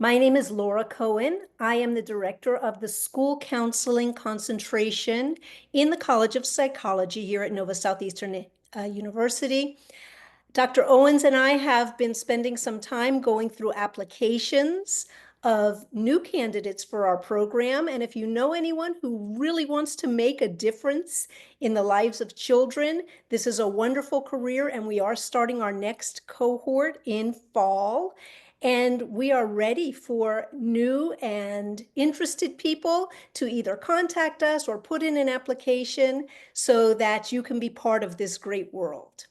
My name is Laura Cohen. I am the director of the School Counseling Concentration in the College of Psychology here at Nova Southeastern University. Dr. Owens and I have been spending some time going through applications of new candidates for our program. And if you know anyone who really wants to make a difference in the lives of children, this is a wonderful career, and we are starting our next cohort in fall. And we are ready for new and interested people to either contact us or put in an application so that you can be part of this great world.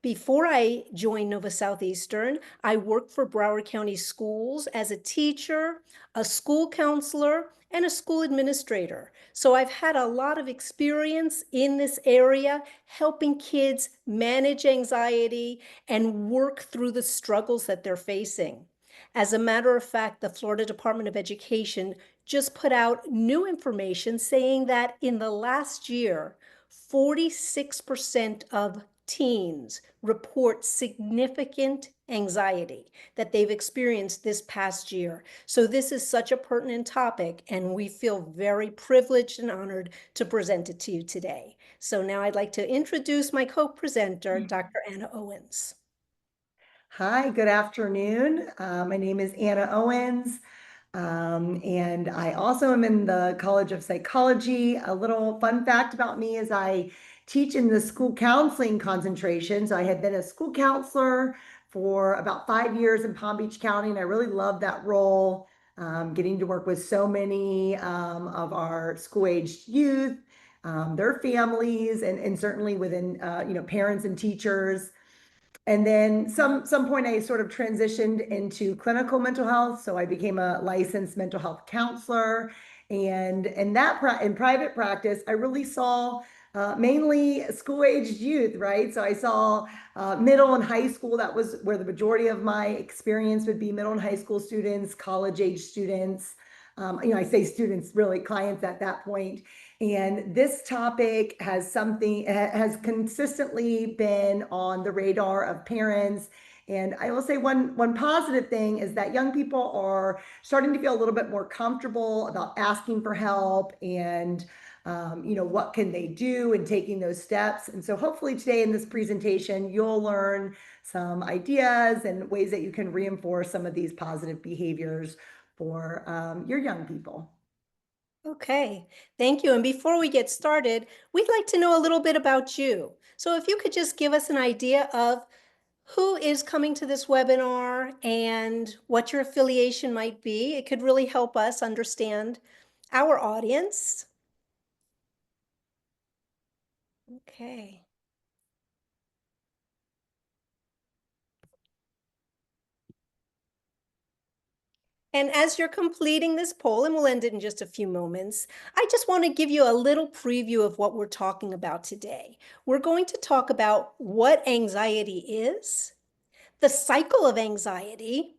Before I joined Nova Southeastern, I worked for Broward County Schools as a teacher, a school counselor, and a school administrator. So I've had a lot of experience in this area, helping kids manage anxiety and work through the struggles that they're facing. As a matter of fact, the Florida Department of Education just put out new information saying that in the last year, 46% of teens report significant anxiety that they've experienced this past year. So this is such a pertinent topic, and we feel very privileged and honored to present it to you today. So now I'd like to introduce my co-presenter, Dr. Anna Owens. Hi, good afternoon. My name is Anna Owens, and I also am in the College of Psychology. A little fun fact about me is I teach in the school counseling concentration. So I had been a school counselor for about 5 years in Palm Beach County, and I really loved that role, getting to work with so many of our school-aged youth, their families, and certainly within parents and teachers. And then some point I sort of transitioned into clinical mental health. So I became a licensed mental health counselor. And in private practice, I really saw mainly school-aged youth, right? So I saw middle and high school. That was where the majority of my experience would be: middle and high school students, college-age students. I say students, really clients at that point. And this topic has consistently been on the radar of parents. And I will say one positive thing is that young people are starting to feel a little bit more comfortable about asking for help and what can they do and taking those steps. And so hopefully today in this presentation, you'll learn some ideas and ways that you can reinforce some of these positive behaviors for your young people. Okay, thank you. And before we get started, we'd like to know a little bit about you. So if you could just give us an idea of who is coming to this webinar and what your affiliation might be, it could really help us understand our audience. Okay. And as you're completing this poll, and we'll end it in just a few moments, I just want to give you a little preview of what we're talking about today. We're going to talk about what anxiety is, the cycle of anxiety,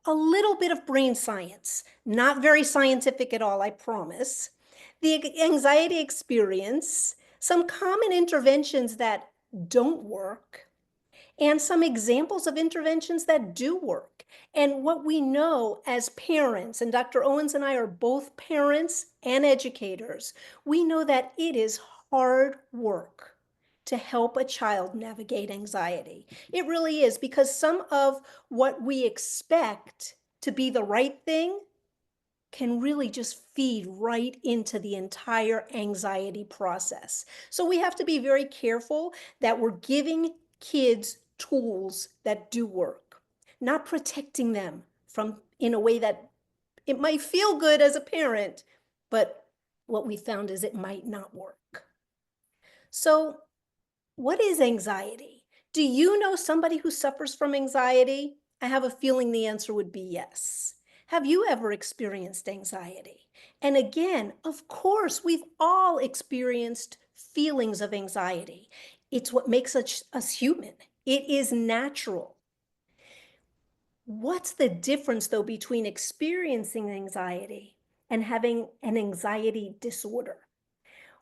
a little bit of brain science, not very scientific at all, I promise, the anxiety experience, some common interventions that don't work, and some examples of interventions that do work. And what we know as parents, and Dr. Owens and I are both parents and educators, we know that it is hard work to help a child navigate anxiety. It really is, because some of what we expect to be the right thing can really just feed right into the entire anxiety process. So we have to be very careful that we're giving kids tools that do work, not protecting them from in a way that it might feel good as a parent, but what we found is it might not work. So what is anxiety? Do you know somebody who suffers from anxiety? I have a feeling the answer would be yes. Have you ever experienced anxiety? And again, of course, we've all experienced feelings of anxiety. It's what makes us human. It is natural. What's the difference, though, between experiencing anxiety and having an anxiety disorder?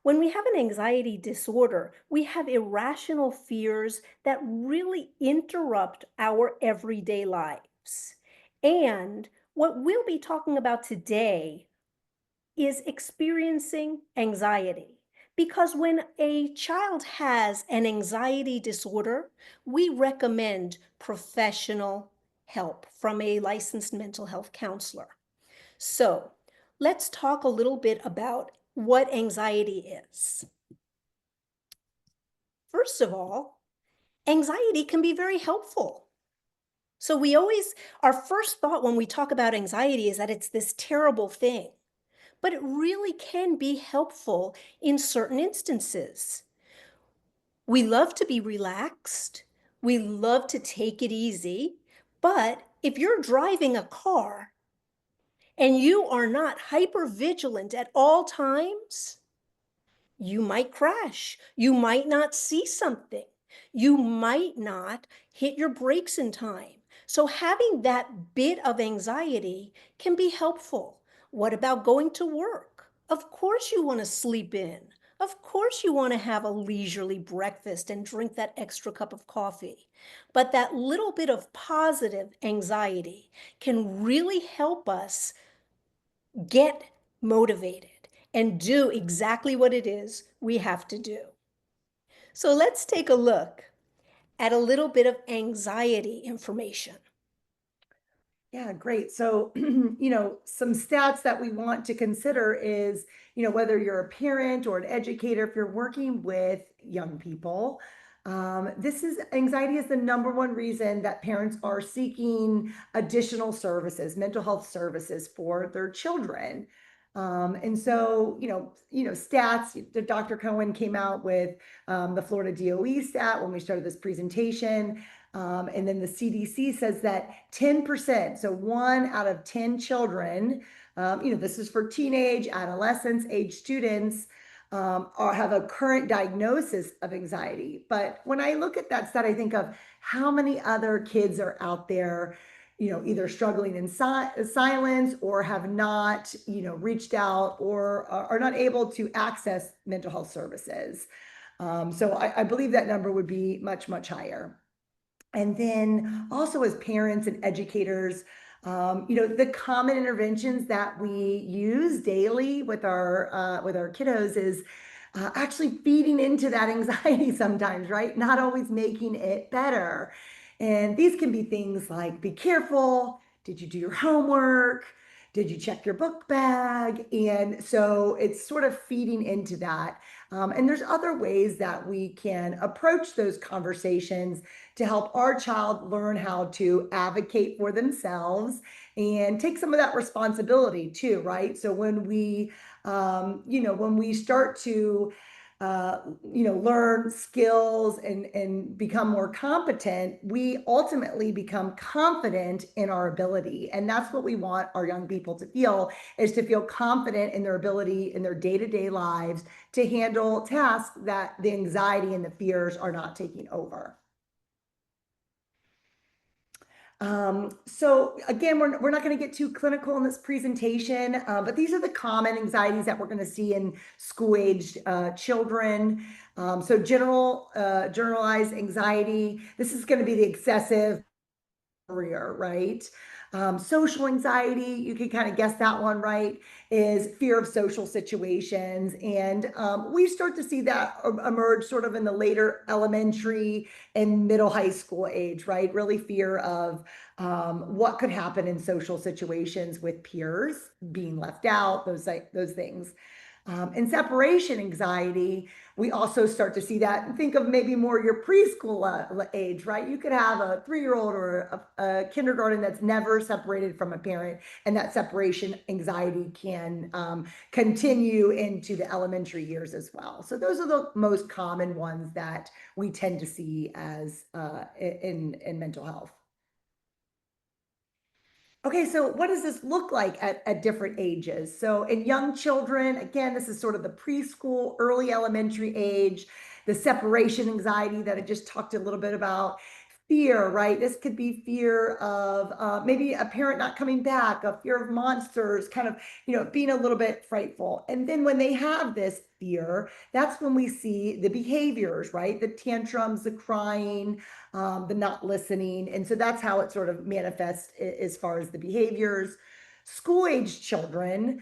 When we have an anxiety disorder, we have irrational fears that really interrupt our everyday lives. And what we'll be talking about today is experiencing anxiety. Because when a child has an anxiety disorder, we recommend professional help from a licensed mental health counselor. So let's talk a little bit about what anxiety is. First of all, anxiety can be very helpful. So our first thought when we talk about anxiety is that it's this terrible thing, but it really can be helpful in certain instances. We love to be relaxed. We love to take it easy. But if you're driving a car and you are not hyper vigilant at all times, you might crash. You might not see something. You might not hit your brakes in time. So having that bit of anxiety can be helpful. What about going to work? Of course you want to sleep in. Of course you want to have a leisurely breakfast and drink that extra cup of coffee. But that little bit of positive anxiety can really help us get motivated and do exactly what it is we have to do. So let's take a look at a little bit of anxiety information. Yeah, great. So, some stats that we want to consider is, whether you're a parent or an educator, if you're working with young people, this is anxiety is the number one reason that parents are seeking additional services, mental health services for their children. And so, stats, Dr. Cohen came out with the Florida DOE stat when we started this presentation. And then the CDC says that 10%, so 1 out of 10 children, this is for teenage, adolescents, age students, have a current diagnosis of anxiety. But when I look at that stat, I think of how many other kids are out there, either struggling in silence or have not, reached out or are not able to access mental health services. So I believe that number would be much, much higher. And then also as parents and educators, the common interventions that we use daily with our kiddos is actually feeding into that anxiety sometimes, right? Not always making it better. And these can be things like be careful. Did you do your homework? Did you check your book bag? And so it's sort of feeding into that. And there's other ways that we can approach those conversations to help our child learn how to advocate for themselves and take some of that responsibility too, right? So when we start to learn skills and become more competent, we ultimately become confident in our ability. And that's what we want our young people to feel, is to feel confident in their ability in their day-to-day lives to handle tasks that the anxiety and the fears are not taking over. So again, we're not going to get too clinical in this presentation, but these are the common anxieties that we're going to see in school-aged children. So generalized anxiety, this is going to be the excessive career, right? Social anxiety, you can kind of guess that one, right? Is fear of social situations. And we start to see that emerge sort of in the later elementary and middle high school age, right? Really fear of what could happen in social situations with peers, being left out, those things. And separation anxiety, we also start to see that and think of maybe more your preschool age, right? You could have a 3-year-old or a kindergarten that's never separated from a parent, and that separation anxiety can continue into the elementary years as well. So those are the most common ones that we tend to see as in mental health. Okay, so what does this look like at different ages? So in young children, again, this is sort of the preschool, early elementary age, the separation anxiety that I just talked a little bit about, fear, right? This could be fear of maybe a parent not coming back, a fear of monsters, kind of, being a little bit frightful. And then when they have this fear, that's when we see the behaviors, right? The tantrums, the crying, the not listening. And so that's how it sort of manifests as far as the behaviors. School age children,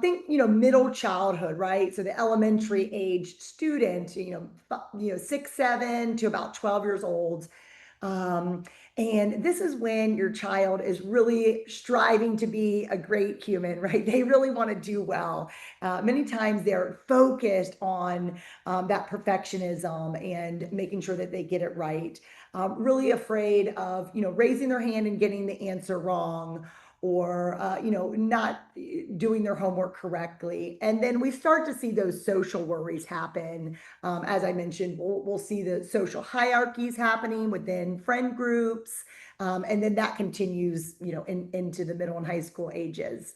think, middle childhood, right? So the elementary age student, 6, 7 to about 12 years old. Um, and this is when your child is really striving to be a great human, right? They really want to do well. Many times they're focused on that perfectionism and making sure that they get it right. Really afraid of, raising their hand and getting the answer wrong, or not doing their homework correctly. And then we start to see those social worries happen. As I mentioned, we'll see the social hierarchies happening within friend groups. And then that continues, into the middle and high school ages.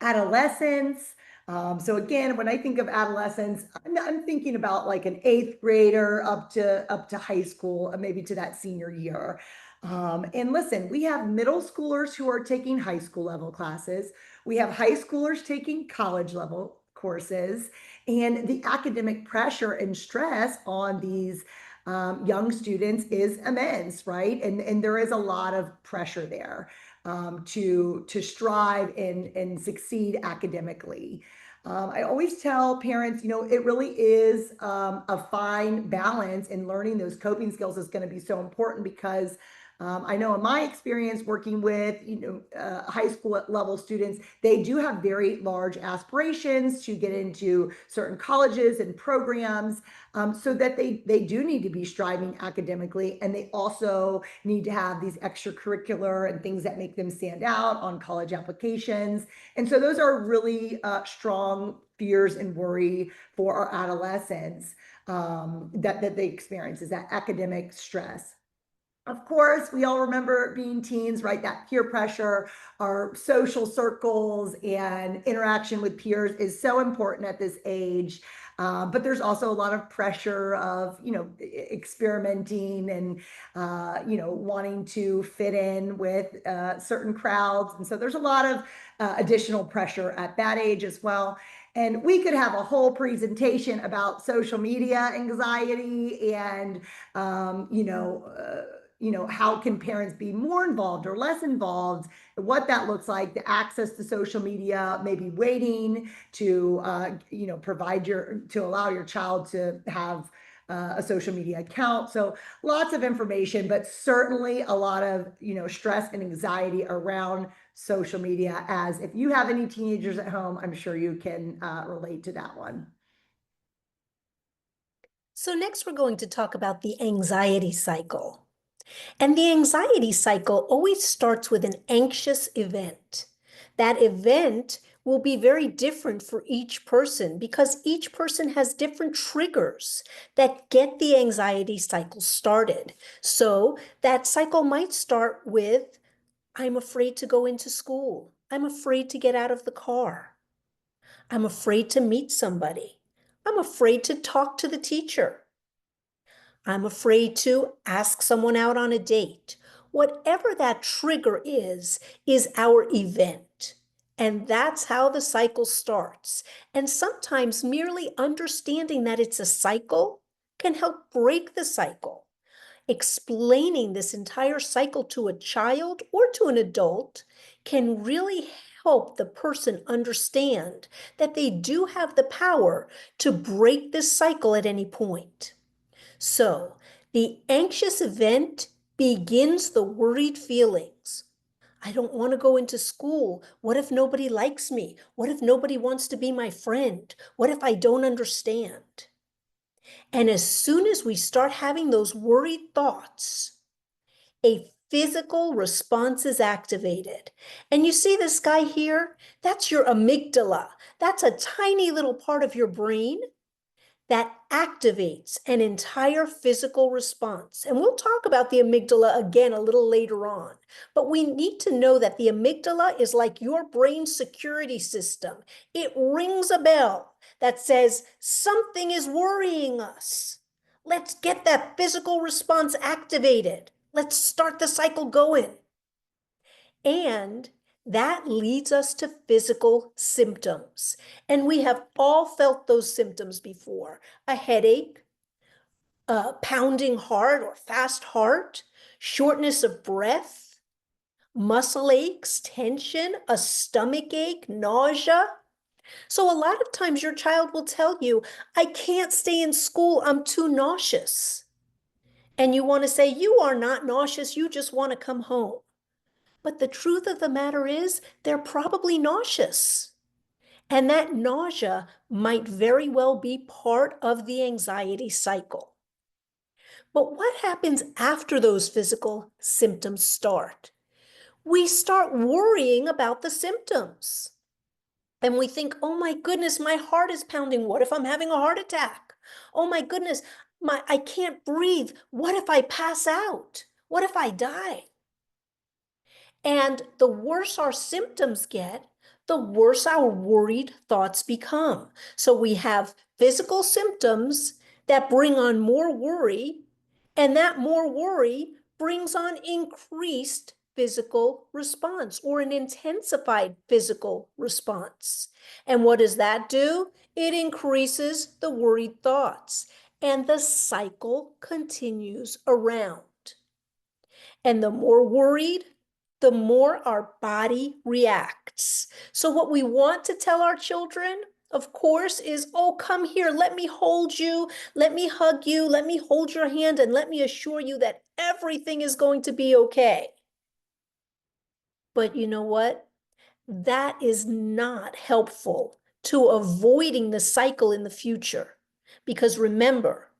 Adolescence. So again, when I think of adolescence, I'm thinking about like an eighth grader up to high school, maybe to that senior year. And listen, we have middle schoolers who are taking high school level classes. We have high schoolers taking college level courses, and the academic pressure and stress on these young students is immense, right? And there is a lot of pressure there to strive and succeed academically. I always tell parents, it really is a fine balance, and learning those coping skills is going to be so important because I know in my experience working with, high school level students, they do have very large aspirations to get into certain colleges and programs, so that they do need to be striving academically, and they also need to have these extracurricular and things that make them stand out on college applications. And so those are really strong fears and worry for our adolescents, that they experience, is that academic stress. Of course, we all remember being teens, right? That peer pressure, our social circles, and interaction with peers is so important at this age. But there's also a lot of pressure of, experimenting and, wanting to fit in with certain crowds. And so there's a lot of additional pressure at that age as well. And we could have a whole presentation about social media anxiety and, how can parents be more involved or less involved, what that looks like, the access to social media, maybe waiting to, to allow your child to have a social media account. So lots of information, but certainly a lot of, stress and anxiety around social media. As if you have any teenagers at home, I'm sure you can relate to that one. So next we're going to talk about the anxiety cycle. And the anxiety cycle always starts with an anxious event. That event will be very different for each person because each person has different triggers that get the anxiety cycle started. So that cycle might start with, I'm afraid to go into school. I'm afraid to get out of the car. I'm afraid to meet somebody. I'm afraid to talk to the teacher. I'm afraid to ask someone out on a date. Whatever that trigger is our event. And that's how the cycle starts. And sometimes merely understanding that it's a cycle can help break the cycle. Explaining this entire cycle to a child or to an adult can really help the person understand that they do have the power to break this cycle at any point. So, the anxious event begins the worried feelings. I don't want to go into school. What if nobody likes me? What if nobody wants to be my friend? What if I don't understand? And as soon as we start having those worried thoughts, a physical response is activated. And you see this guy here? That's your amygdala. That's a tiny little part of your brain that activates an entire physical response. And we'll talk about the amygdala again a little later on. But we need to know that the amygdala is like your brain security system. It rings a bell that says something is worrying us. Let's get that physical response activated. Let's start the cycle going. And that leads us to physical symptoms. And we have all felt those symptoms before. A headache, a pounding heart or fast heart, shortness of breath, muscle aches, tension, a stomach ache, nausea. So a lot of times your child will tell you, I can't stay in school, I'm too nauseous. And you want to say, you are not nauseous, you just want to come home. But the truth of the matter is, they're probably nauseous. And that nausea might very well be part of the anxiety cycle. But what happens after those physical symptoms start? We start worrying about the symptoms. And we think, oh my goodness, my heart is pounding. What if I'm having a heart attack? Oh my goodness, I can't breathe. What if I pass out? What if I die? And the worse our symptoms get, the worse our worried thoughts become. So we have physical symptoms that bring on more worry, and that more worry brings on increased physical response or an intensified physical response. And what does that do? It increases the worried thoughts, and the cycle continues around. And the more worried, the more our body reacts. So what we want to tell our children, of course, is, oh, come here, let me hold you, let me hug you, let me hold your hand, and let me assure you that everything is going to be okay. But you know what? That is not helpful to avoiding the cycle in the future. Because remember,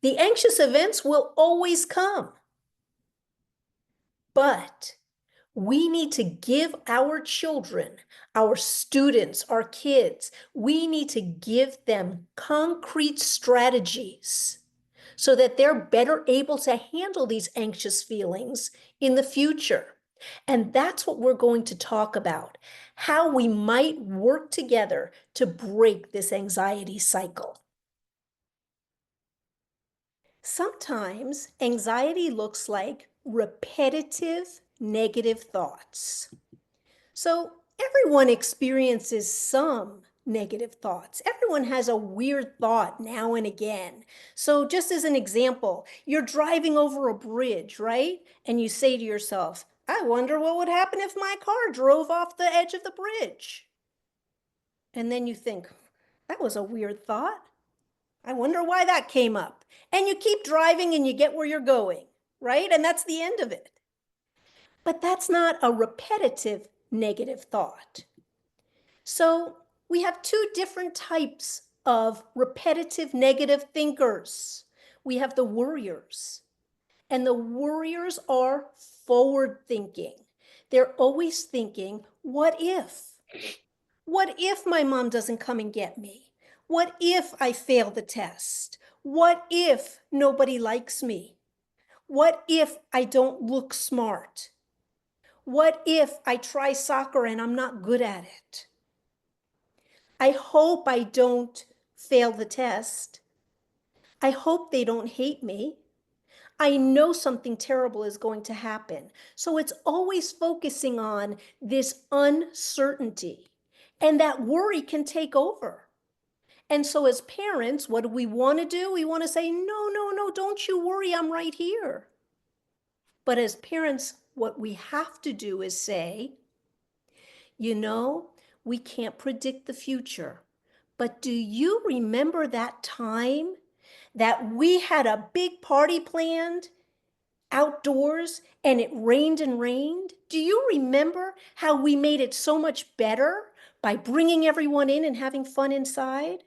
the anxious events will always come. But we need to give our children, our students, our kids, we need to give them concrete strategies so that they're better able to handle these anxious feelings in the future. And that's what we're going to talk about, how we might work together to break this anxiety cycle. Sometimes anxiety looks like repetitive negative thoughts. So everyone experiences some negative thoughts. Everyone has a weird thought now and again. So just as an example, you're driving over a bridge, right? And you say to yourself, I wonder what would happen if my car drove off the edge of the bridge. And then you think, that was a weird thought. I wonder why that came up. And you keep driving and you get where you're going, right? And that's the end of it. But that's not a repetitive negative thought. So we have two different types of repetitive negative thinkers. We have the worriers, and the worriers are forward thinking. They're always thinking, what if? What if my mom doesn't come and get me? What if I fail the test? What if nobody likes me? What if I don't look smart? What if I try soccer and I'm not good at it? I hope I don't fail the test. I hope they don't hate me. I know something terrible is going to happen. So it's always focusing on this uncertainty, and that worry can take over. And so as parents, what do we want to do? We want to say, no, no, no, don't you worry, I'm right here. But as parents, what we have to do is say, you know, we can't predict the future. But do you remember that time that we had a big party planned outdoors and it rained and rained? Do you remember how we made it so much better by bringing everyone in and having fun inside?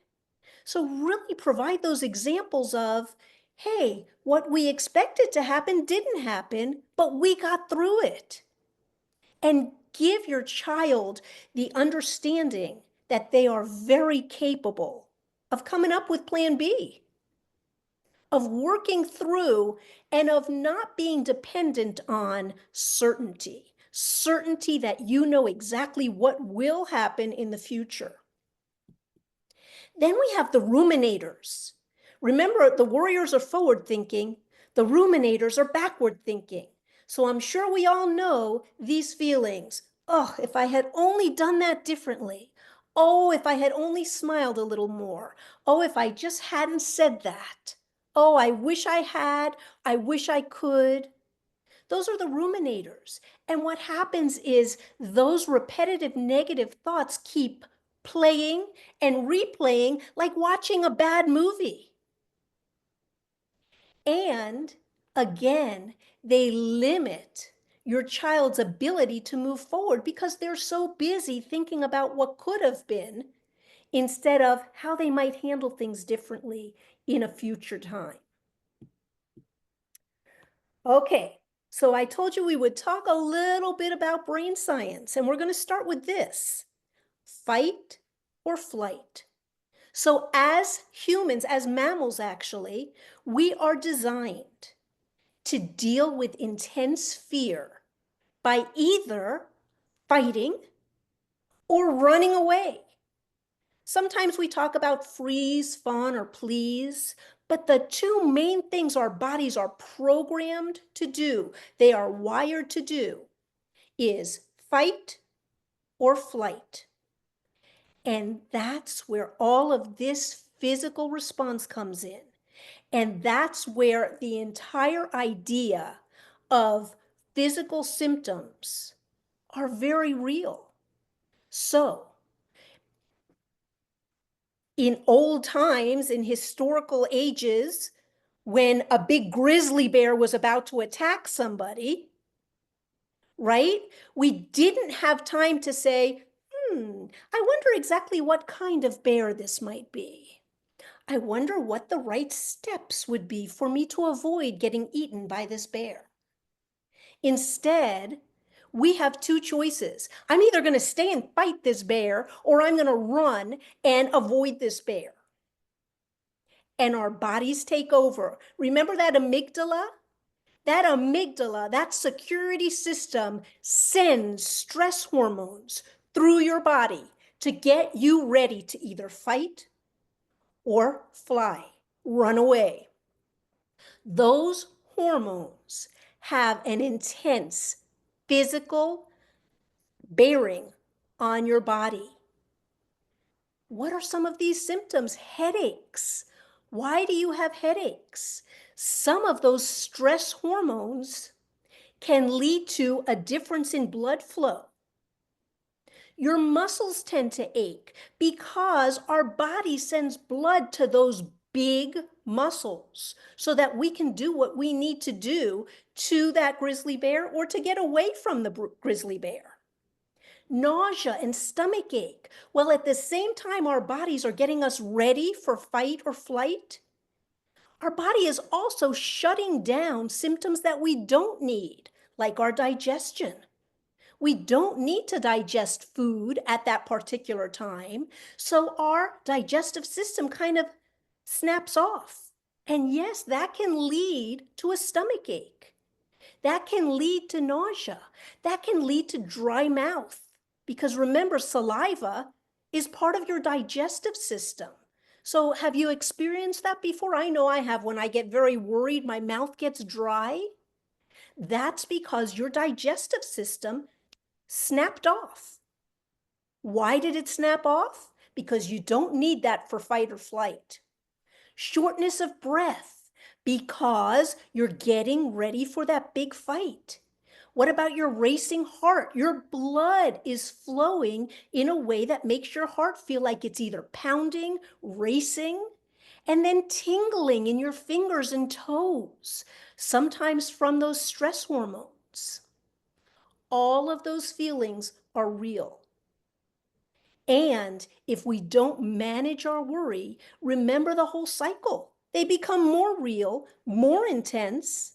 So really provide those examples of, hey, what we expected to happen didn't happen, but we got through it. And give your child the understanding that they are very capable of coming up with plan B, of working through, and of not being dependent on certainty. Certainty that you know exactly what will happen in the future. Then we have the ruminators. Remember, the worriers are forward thinking, the ruminators are backward thinking. So I'm sure we all know these feelings. Oh, if I had only done that differently. Oh, if I had only smiled a little more. Oh, if I just hadn't said that. Oh, I wish I had. I wish I could. Those are the ruminators. And what happens is those repetitive negative thoughts keep playing and replaying like watching a bad movie. And again, they limit your child's ability to move forward because they're so busy thinking about what could have been instead of how they might handle things differently in a future time. Okay, so I told you we would talk a little bit about brain science, and we're going to start with this: fight or flight. So as humans, as mammals actually, we are designed to deal with intense fear by either fighting or running away. Sometimes we talk about freeze, fawn, or please, but the two main things our bodies are programmed to do, they are wired to do, is fight or flight. And that's where all of this physical response comes in. And that's where the entire idea of physical symptoms are very real. So, in old times, in historical ages, when a big grizzly bear was about to attack somebody, right? We didn't have time to say, I wonder exactly what kind of bear this might be. I wonder what the right steps would be for me to avoid getting eaten by this bear. Instead, we have two choices. I'm either going to stay and fight this bear, or I'm going to run and avoid this bear. And our bodies take over. Remember that amygdala? That amygdala, that security system, sends stress hormones through your body to get you ready to either fight or fly, run away. Those hormones have an intense physical bearing on your body. What are some of these symptoms? Headaches. Why do you have headaches? Some of those stress hormones can lead to a difference in blood flow. Your muscles tend to ache because our body sends blood to those big muscles so that we can do what we need to do to that grizzly bear or to get away from the grizzly bear. Nausea and stomach ache. Well, at the same time our bodies are getting us ready for fight or flight, our body is also shutting down symptoms that we don't need, like our digestion. We don't need to digest food at that particular time, so our digestive system kind of snaps off. And yes, that can lead to a stomach ache. That can lead to nausea. That can lead to dry mouth. Because remember, saliva is part of your digestive system. So have you experienced that before? I know I have. When I get very worried, my mouth gets dry. That's because your digestive system snapped off. Why did it snap off? Because you don't need that for fight or flight. Shortness of breath, because you're getting ready for that big fight. What about your racing heart? Your blood is flowing in a way that makes your heart feel like it's either pounding, racing, and then tingling in your fingers and toes, sometimes from those stress hormones. All of those feelings are real. And if we don't manage our worry, remember the whole cycle. They become more real, more intense,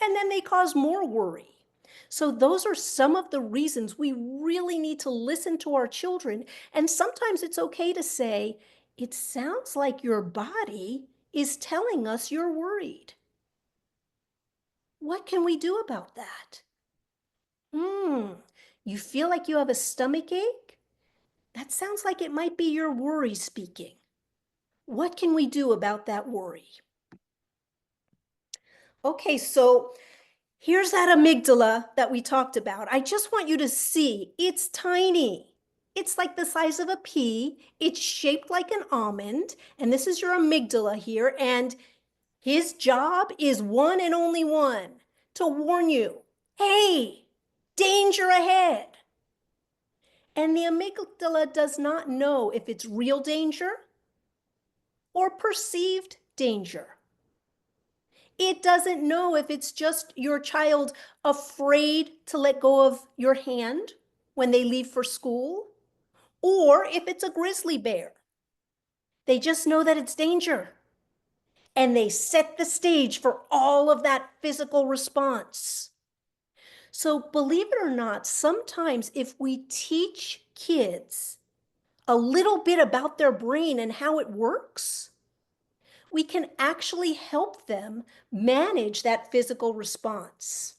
and then they cause more worry. So those are some of the reasons we really need to listen to our children. And sometimes it's okay to say, it sounds like your body is telling us you're worried. What can we do about that? You feel like you have a stomach ache? That sounds like it might be your worry speaking. What can we do about that worry? Okay, so here's that amygdala that we talked about. I just want you to see it's tiny. It's like the size of a pea. It's shaped like an almond. And this is your amygdala here. And his job is one and only one, to warn you, hey, danger ahead. And the amygdala does not know if it's real danger or perceived danger. It doesn't know if it's just your child afraid to let go of your hand when they leave for school, or if it's a grizzly bear. They just know that it's danger. And they set the stage for all of that physical response. So, believe it or not, sometimes if we teach kids a little bit about their brain and how it works, we can actually help them manage that physical response.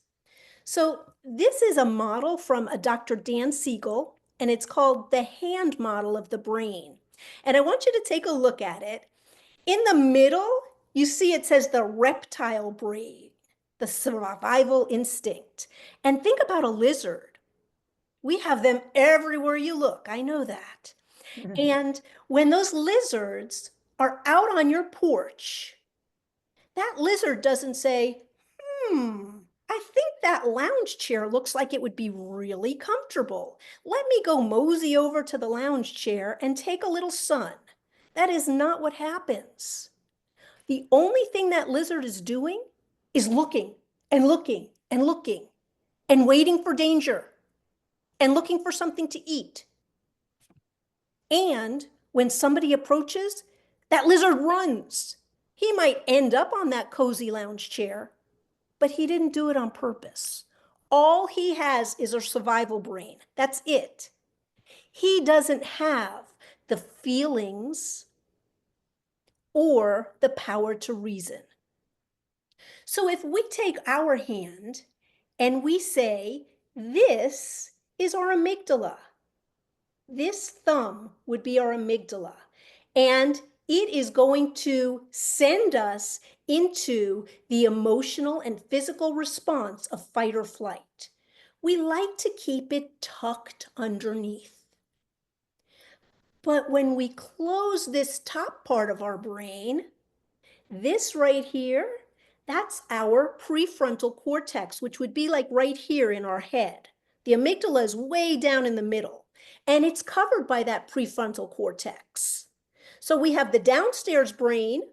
So, this is a model from a Dr. Dan Siegel, and it's called the hand model of the brain. And I want you to take a look at it. In the middle, you see it says the reptile brain, the survival instinct. And think about a lizard. We have them everywhere you look. I know that. And when those lizards are out on your porch, that lizard doesn't say, I think that lounge chair looks like it would be really comfortable. Let me go mosey over to the lounge chair and take a little sun. That is not what happens. The only thing that lizard is doing is looking and looking and looking and waiting for danger and looking for something to eat. And when somebody approaches, that lizard runs. He might end up on that cozy lounge chair, but he didn't do it on purpose. All he has is a survival brain. That's it. He doesn't have the feelings or the power to reason. So if we take our hand and we say, this is our amygdala, this thumb would be our amygdala, and it is going to send us into the emotional and physical response of fight or flight. We like to keep it tucked underneath. But when we close this top part of our brain, this right here, that's our prefrontal cortex, which would be like right here in our head. The amygdala is way down in the middle, and it's covered by that prefrontal cortex. So we have the downstairs brain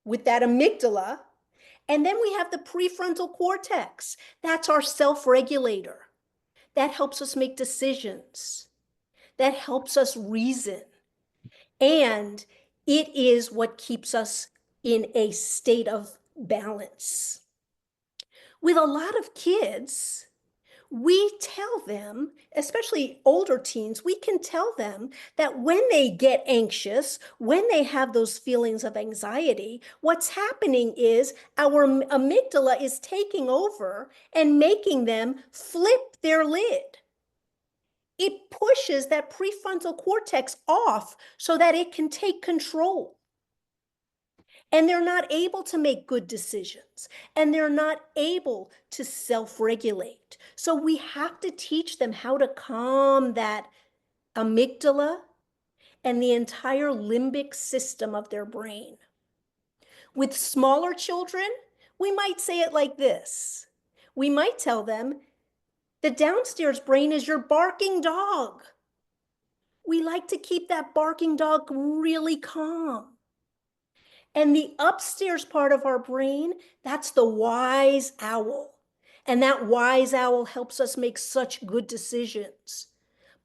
with that amygdala, and then we have the prefrontal cortex. That's our self-regulator. That helps us make decisions. That helps us reason. And it is what keeps us in a state of balance. With a lot of kids, we tell them, especially older teens, we can tell them that when they get anxious, when they have those feelings of anxiety, what's happening is our amygdala is taking over and making them flip their lid. It pushes that prefrontal cortex off so that it can take control. And they're not able to make good decisions, and they're not able to self-regulate. So we have to teach them how to calm that amygdala and the entire limbic system of their brain. With smaller children, we might say it like this. We might tell them, the downstairs brain is your barking dog. We like to keep that barking dog really calm. And the upstairs part of our brain, that's the wise owl. And that wise owl helps us make such good decisions.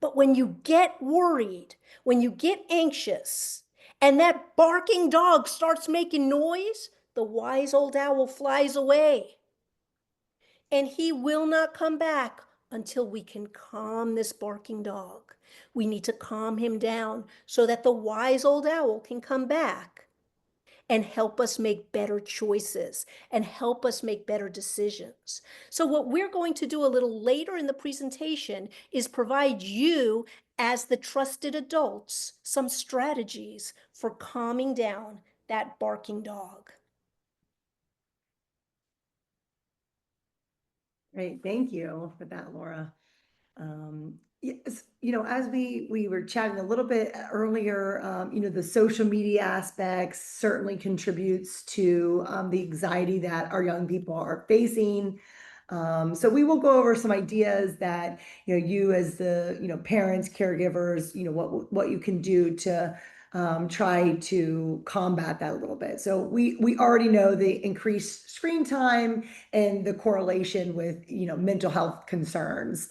But when you get worried, when you get anxious, and that barking dog starts making noise, the wise old owl flies away. And he will not come back until we can calm this barking dog. We need to calm him down so that the wise old owl can come back. and help us make better choices and help us make better decisions. So what we're going to do a little later in the presentation is provide you, as the trusted adults, some strategies for calming down that barking dog. Great, thank you for that, Laura. Yes, as we were chatting a little bit earlier, the social media aspects certainly contributes to the anxiety that our young people are facing. So we will go over some ideas that you as the parents, caregivers, what you can do to try to combat that a little bit. So we already know the increased screen time and the correlation with mental health concerns.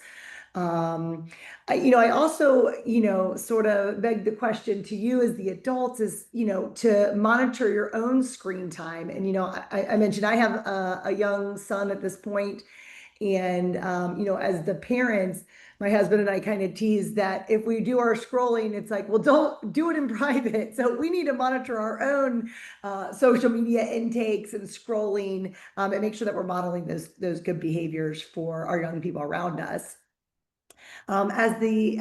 Um, I also, sort of beg the question to you as the adults is, to monitor your own screen time. And, I mentioned I have a young son at this point, and, as the parents, my husband and I kind of tease that if we do our scrolling, it's like, well, don't do it in private. So we need to monitor our own social media intakes and scrolling, and make sure that we're modeling those good behaviors for our young people around us. As the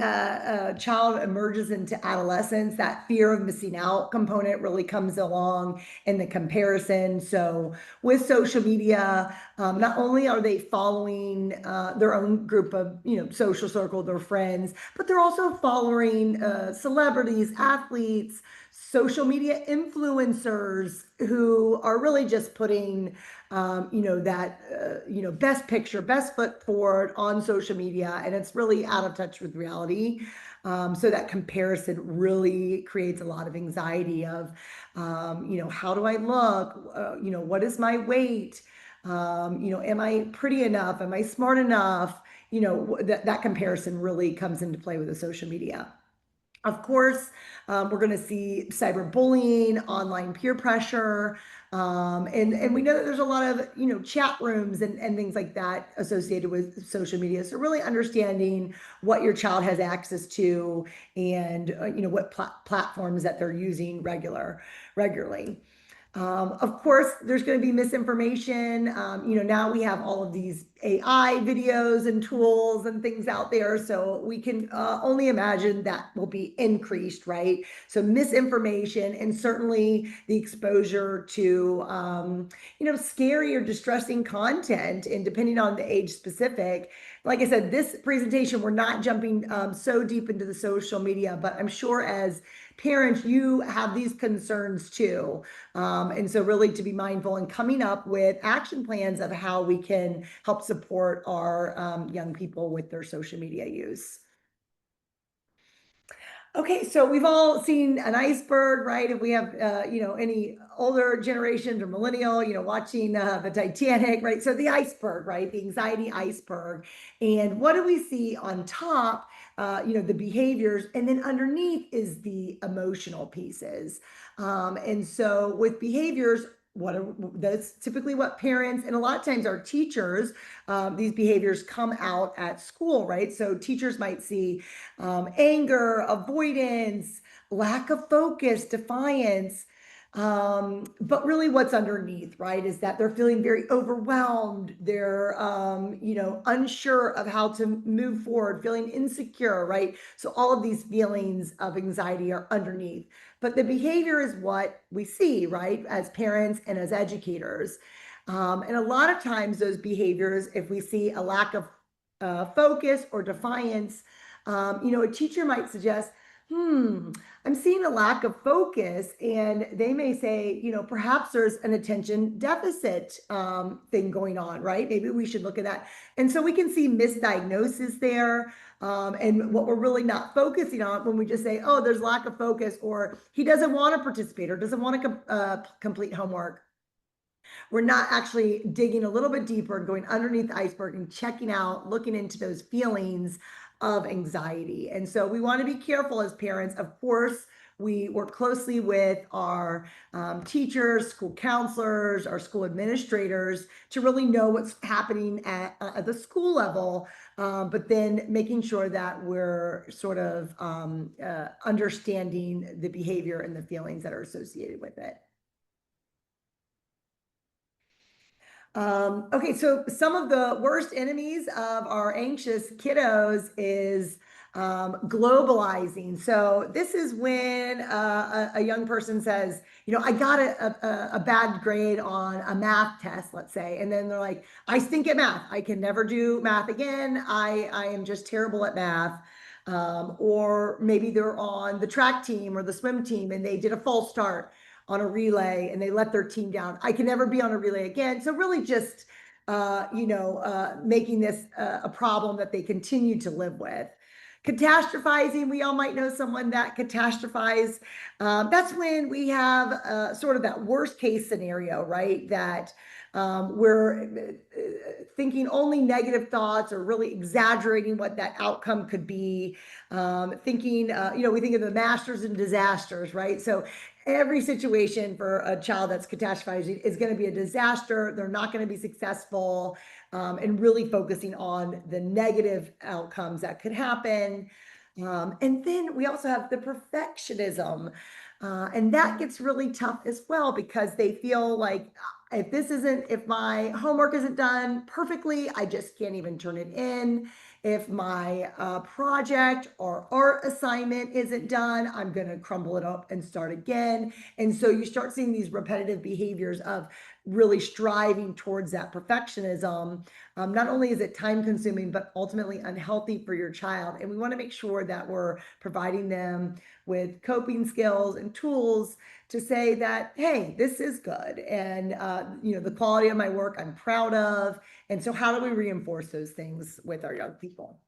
child emerges into adolescence, that fear of missing out component really comes along in the comparison. So with social media, not only are they following their own group of, social circle, their friends, but they're also following celebrities, athletes, social media influencers who are really just putting that best picture, best foot forward on social media, and it's really out of touch with reality. So that comparison really creates a lot of anxiety of, how do I look? What is my weight? Am I pretty enough? Am I smart enough? That comparison really comes into play with the social media. Of course, we're going to see cyberbullying, online peer pressure, and we know that there's a lot of chat rooms and things like that associated with social media. So really understanding what your child has access to and what platforms that they're using regularly. Of course, there's going to be misinformation. Now we have all of these AI videos and tools and things out there. So we can only imagine that will be increased, right? So misinformation and certainly the exposure to, scary or distressing content, and depending on the age specific. Like I said, this presentation, we're not jumping so deep into the social media, but I'm sure as parents, you have these concerns too. And so really to be mindful and coming up with action plans of how we can help support our young people with their social media use. Okay, so we've all seen an iceberg, right? If we have, any older generations or millennial, watching the Titanic, right? So the iceberg, right? The anxiety iceberg. And what do we see on top? The behaviors, and then underneath is the emotional pieces. And so with behaviors, that's typically what parents and a lot of times our teachers, these behaviors come out at school, right? So teachers might see anger, avoidance, lack of focus, defiance. But really what's underneath, right, is that they're feeling very overwhelmed. They're, unsure of how to move forward, feeling insecure, right? So all of these feelings of anxiety are underneath. But the behavior is what we see, right, as parents and as educators. And a lot of times those behaviors, if we see a lack of focus or defiance, a teacher might suggest, I'm seeing a lack of focus. And they may say, perhaps there's an attention deficit thing going on, right? Maybe we should look at that. And so we can see misdiagnosis there. And what we're really not focusing on when we just say, oh, there's lack of focus, or he doesn't want to participate or doesn't want to complete homework. We're not actually digging a little bit deeper and going underneath the iceberg and checking out, looking into those feelings of anxiety. And so we want to be careful as parents. Of course, we work closely with our teachers, school counselors, our school administrators to really know what's happening at the school level, but then making sure that we're sort of understanding the behavior and the feelings that are associated with it. Okay, so some of the worst enemies of our anxious kiddos is globalizing. So this is when a young person says, I got a bad grade on a math test, let's say, and then they're like, I stink at math. I can never do math again. I am just terrible at math. Or maybe they're on the track team or the swim team and they did a false start on a relay and they let their team down. I can never be on a relay again. So really just, making this a problem that they continue to live with. Catastrophizing, we all might know someone that catastrophizes. That's when we have sort of that worst case scenario, right? That we're thinking only negative thoughts or really exaggerating what that outcome could be. Thinking, we think of the masters and disasters, right? So every situation for a child that's catastrophizing is going to be a disaster. They're not going to be successful, and really focusing on the negative outcomes that could happen. And then we also have the perfectionism. And that gets really tough as well because they feel like if my homework isn't done perfectly, I just can't even turn it in. If my project or art assignment isn't done, I'm going to crumble it up and start again. And so you start seeing these repetitive behaviors of really striving towards that perfectionism. Not only is it time consuming, but ultimately unhealthy for your child. And we want to make sure that we're providing them with coping skills and tools to say that, hey, this is good. And, the quality of my work I'm proud of. And so how do we reinforce those things with our young people?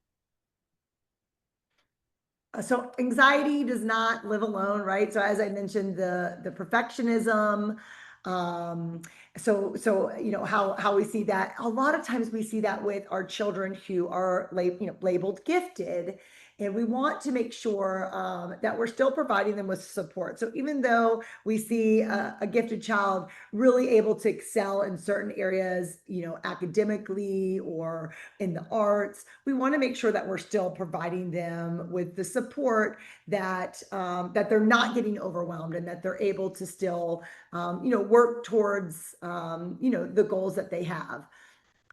So anxiety does not live alone, right? So as I mentioned, the perfectionism, um, how we see that a lot of times we see that with our children who are labeled gifted, and we want to make sure that we're still providing them with support. So even though we see a gifted child really able to excel in certain areas, academically or in the arts, we want to make sure that we're still providing them with the support that they're not getting overwhelmed and that they're able to still work towards the goals that they have.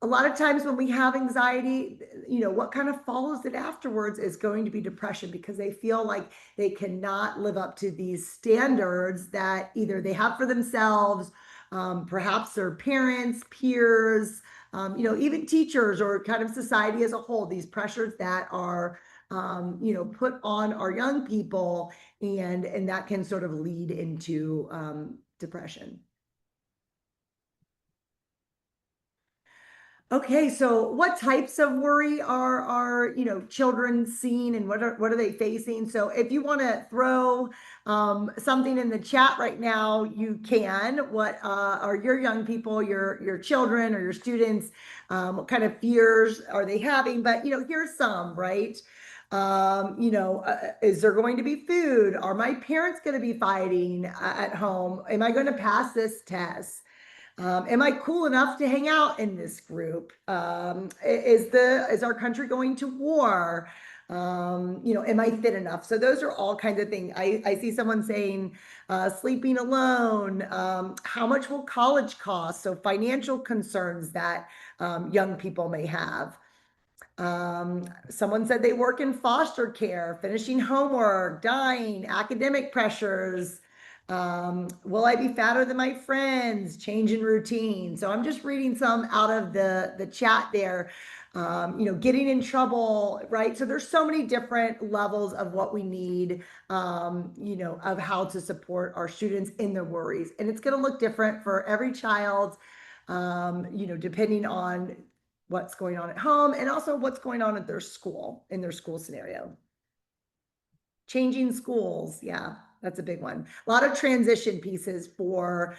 A lot of times when we have anxiety, what kind of follows it afterwards is going to be depression because they feel like they cannot live up to these standards that either they have for themselves, perhaps their parents, peers, even teachers or kind of society as a whole, these pressures that are, put on our young people, and that can sort of lead into depression. Okay, so what types of worry are children seeing, and what are they facing? So if you want to throw something in the chat right now, you can. What are your young people, your children or your students? What kind of fears are they having? But here's some, right? Is there going to be food? Are my parents going to be fighting at home? Am I going to pass this test? Am I cool enough to hang out in this group? Is our country going to war? Am I fit enough? So those are all kinds of things. I see someone saying sleeping alone. How much will college cost? So financial concerns that young people may have. Someone said they work in foster care, finishing homework, dying, academic pressures. Will I be fatter than my friends? Change in routine. So I'm just reading some out of the chat there. Getting in trouble, right? So there's so many different levels of what we need, of how to support our students in their worries. And it's going to look different for every child, depending on what's going on at home and also what's going on at in their school scenario. Changing schools, yeah, that's a big one. A lot of transition pieces for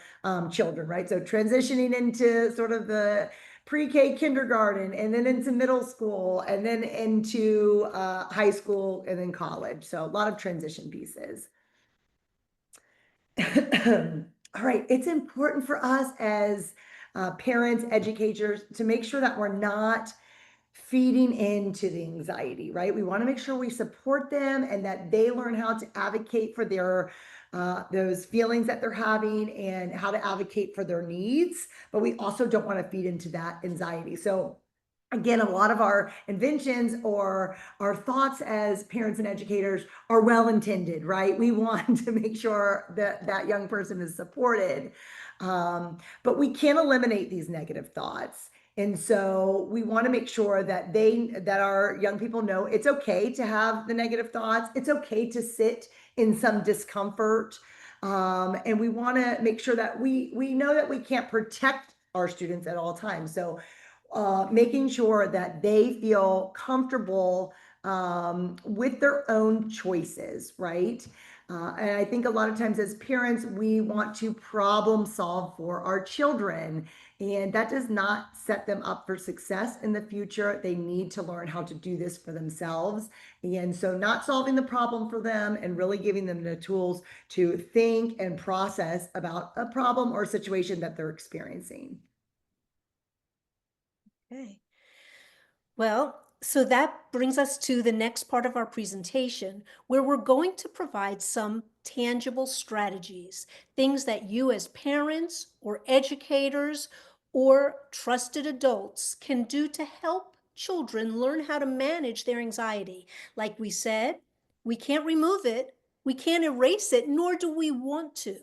children, right? So transitioning into sort of the pre-K kindergarten and then into middle school and then into high school and then college. So a lot of transition pieces. All right, it's important for us as parents, educators, to make sure that we're not feeding into the anxiety, right? We want to make sure we support them and that they learn how to advocate for their those feelings that they're having and how to advocate for their needs, but we also don't want to feed into that anxiety. So again, a lot of our inventions or our thoughts as parents and educators are well intended, right? We want to make sure that that young person is supported. But we can't eliminate these negative thoughts. And so we want to make sure that that our young people know it's okay to have the negative thoughts. It's okay to sit in some discomfort. And we want to make sure that we know that we can't protect our students at all times. So making sure that they feel comfortable with their own choices, right? And I think a lot of times as parents, we want to problem solve for our children, and that does not set them up for success in the future. They need to learn how to do this for themselves. And so, not solving the problem for them and really giving them the tools to think and process about a problem or situation that they're experiencing. Okay. Well, so that brings us to the next part of our presentation, where we're going to provide some tangible strategies, things that you as parents or educators or trusted adults can do to help children learn how to manage their anxiety. Like we said, we can't remove it, we can't erase it, nor do we want to.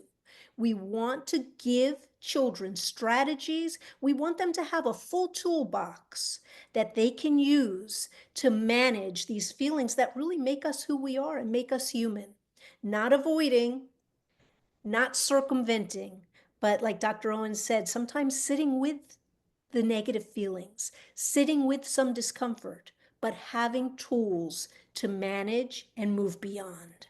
We want to give children strategies. We want them to have a full toolbox that they can use to manage these feelings that really make us who we are and make us human. Not avoiding, not circumventing, but like Dr. Owens said, sometimes sitting with the negative feelings, sitting with some discomfort, but having tools to manage and move beyond.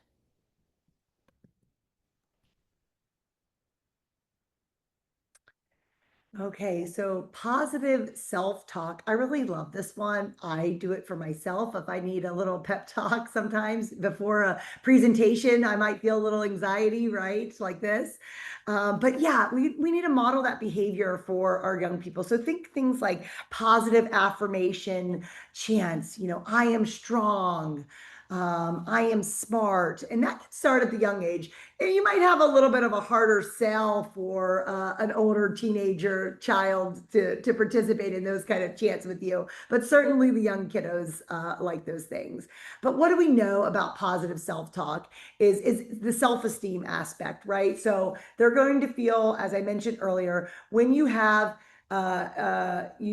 Okay, so positive self-talk. I really love this one. I do it for myself. If I need a little pep talk sometimes before a presentation, I might feel a little anxiety, right? Like this. But yeah, we need to model that behavior for our young people. So think things like positive affirmation chants, I am strong. I am smart. And that can start at the young age. And you might have a little bit of a harder sell for an older teenager child to participate in those kind of chants with you. But certainly the young kiddos like those things. But what do we know about positive self-talk is the self-esteem aspect, right? So they're going to feel, as I mentioned earlier, when you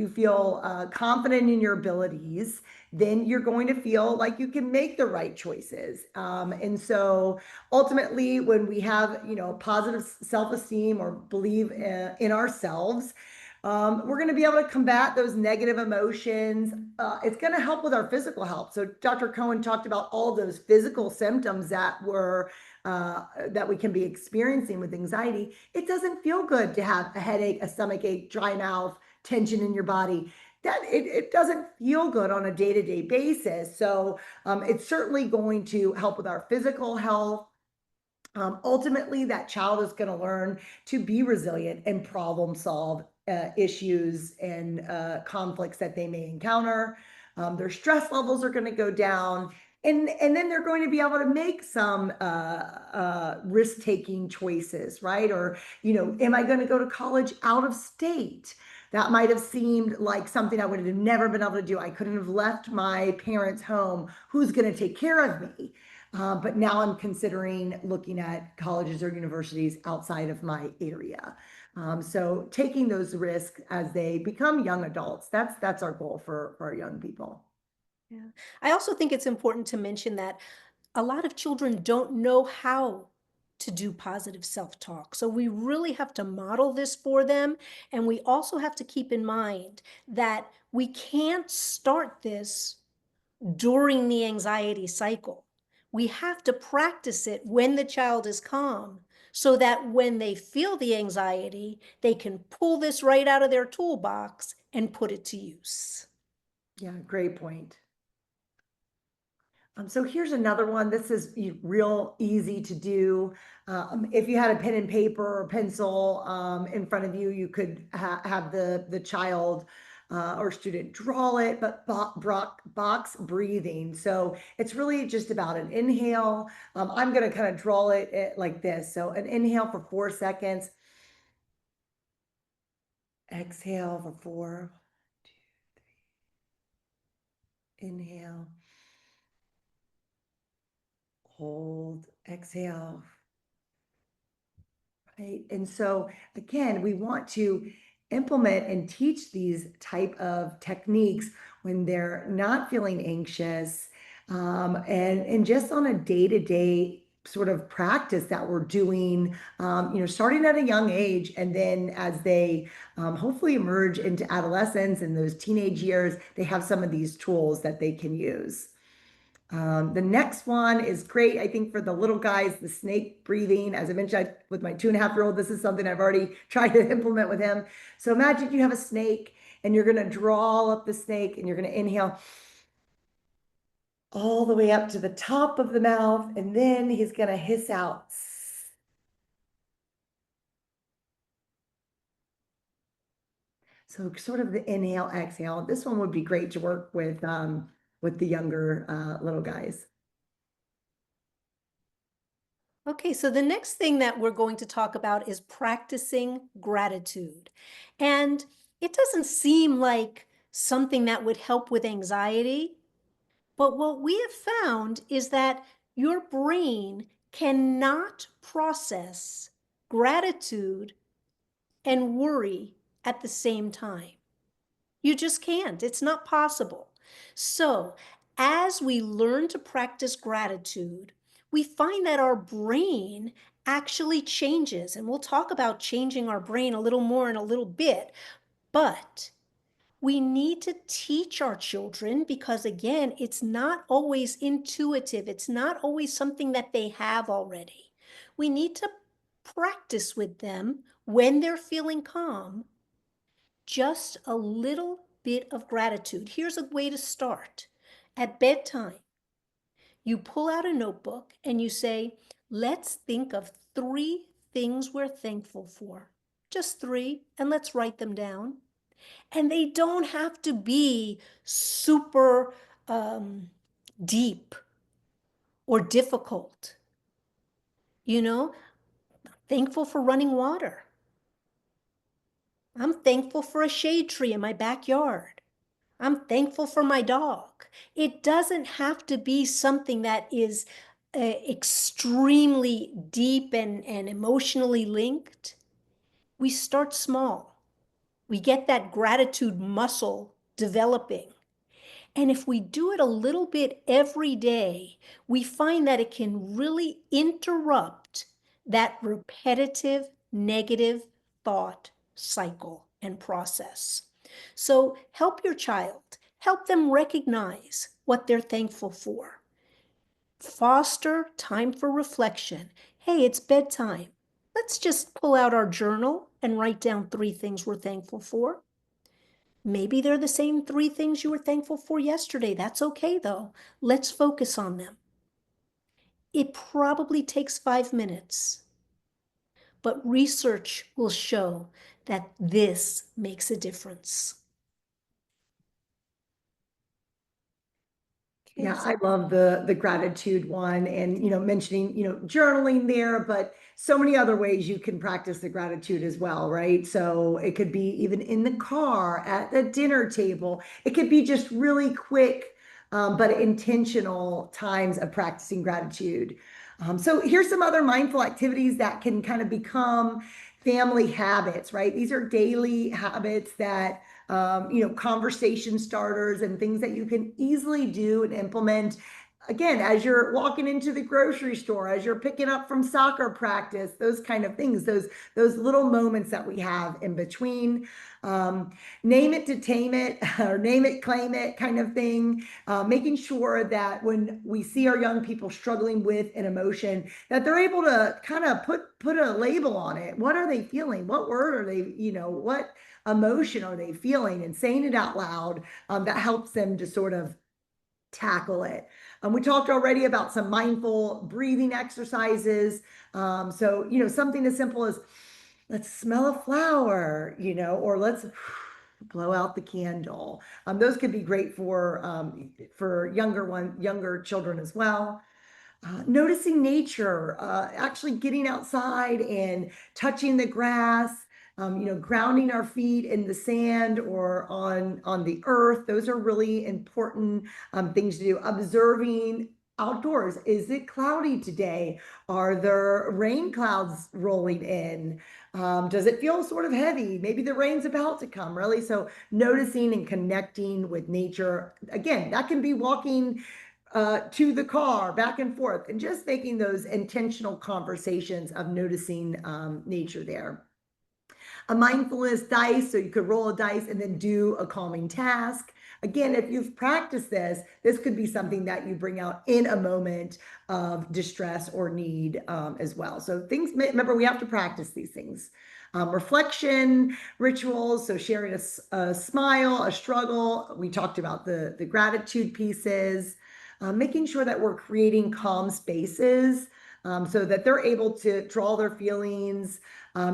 feel confident in your abilities, then you're going to feel like you can make the right choices. And so ultimately, when we have, positive self-esteem or believe in ourselves, we're going to be able to combat those negative emotions. It's going to help with our physical health. So Dr. Cohen talked about all those physical symptoms that we can be experiencing with anxiety. It doesn't feel good to have a headache, a stomach ache, dry mouth, tension in your body. That it doesn't feel good on a day-to-day basis. So it's certainly going to help with our physical health. Ultimately, that child is going to learn to be resilient and problem solve issues and conflicts that they may encounter. Their stress levels are going to go down. And then they're going to be able to make some risk-taking choices, right? Or, am I going to go to college out of state? That might have seemed like something I would have never been able to do. I couldn't have left my parents' home. Who's going to take care of me? But now I'm considering looking at colleges or universities outside of my area. So taking those risks as they become young adults, that's our goal for our young people. Yeah. I also think it's important to mention that a lot of children don't know how to do positive self-talk. So we really have to model this for them. And we also have to keep in mind that we can't start this during the anxiety cycle. We have to practice it when the child is calm so that when they feel the anxiety, they can pull this right out of their toolbox and put it to use. Yeah, great point. So here's another one. This is real easy to do. If you had a pen and paper or pencil in front of you, you could have the child or student draw it, but box breathing. So it's really just about an inhale. I'm going to kind of draw it like this. So an inhale for 4 seconds. Exhale for 4. Inhale. Hold. Exhale. Right. And so again, we want to implement and teach these type of techniques when they're not feeling anxious, and just on a day-to-day sort of practice that we're doing, starting at a young age, and then as they hopefully emerge into adolescence and those teenage years, they have some of these tools that they can use. The next one is great, I think, for the little guys, the snake breathing. As I mentioned, with my 2.5-year-old, this is something I've already tried to implement with him. So imagine you have a snake and you're going to draw up the snake and you're going to inhale all the way up to the top of the mouth, and then he's going to hiss out. So sort of the inhale, exhale. This one would be great to work with the younger little guys. Okay, so the next thing that we're going to talk about is practicing gratitude. And it doesn't seem like something that would help with anxiety, but what we have found is that your brain cannot process gratitude and worry at the same time. You just can't. It's not possible. So, as we learn to practice gratitude, we find that our brain actually changes. And we'll talk about changing our brain a little more in a little bit. But we need to teach our children because, again, it's not always intuitive. It's not always something that they have already. We need to practice with them when they're feeling calm just a little bit of gratitude. Here's a way to start. At bedtime, you pull out a notebook and you say, let's think of 3 things we're thankful for. Just 3, and let's write them down. And they don't have to be super deep or difficult. You know, thankful for running water. I'm thankful for a shade tree in my backyard. I'm thankful for my dog. It doesn't have to be something that is extremely deep and emotionally linked. We start small. We get that gratitude muscle developing. And if we do it a little bit every day, we find that it can really interrupt that repetitive negative thought cycle and process. So help your child, help them recognize what they're thankful for. Foster time for reflection. Hey, it's bedtime. Let's just pull out our journal and write down 3 things we're thankful for. Maybe they're the same 3 things you were thankful for yesterday. That's okay, though. Let's focus on them. It probably takes 5 minutes, but research will show that this makes a difference. Okay, Yeah, I love the gratitude one, and mentioning journaling there, but so many other ways you can practice the gratitude as well, right? So it could be even in the car, at the dinner table. It could be just really quick, but intentional times of practicing gratitude. So here's some other mindful activities that can kind of become family habits, right? These are daily habits that conversation starters and things that you can easily do and implement. Again, as you're walking into the grocery store, as you're picking up from soccer practice, those kind of things, those little moments that we have in between. Name it to tame it, or name it, claim it kind of thing. Making sure that when we see our young people struggling with an emotion, that they're able to kind of put a label on it. What are they feeling? What word are they, what emotion are they feeling, and saying it out loud, that helps them to sort of tackle it. We talked already about some mindful breathing exercises. So, something as simple as let's smell a flower, or let's blow out the candle. Those could be great for younger children as well. Noticing nature, actually getting outside and touching the grass, grounding our feet in the sand or on the earth. Those are really important things to do. Observing outdoors. Is it cloudy today? Are there rain clouds rolling in? Does it feel sort of heavy? Maybe the rain's about to come, really. So noticing and connecting with nature. Again, that can be walking to the car, back and forth, and just making those intentional conversations of noticing nature there. A mindfulness dice, so you could roll a dice and then do a calming task. Again, if you've practiced this could be something that you bring out in a moment of distress or need as well. So remember, we have to practice these things. Reflection rituals, so sharing a smile, a struggle. We talked about the gratitude pieces. Making sure that we're creating calm spaces so that they're able to draw their feelings,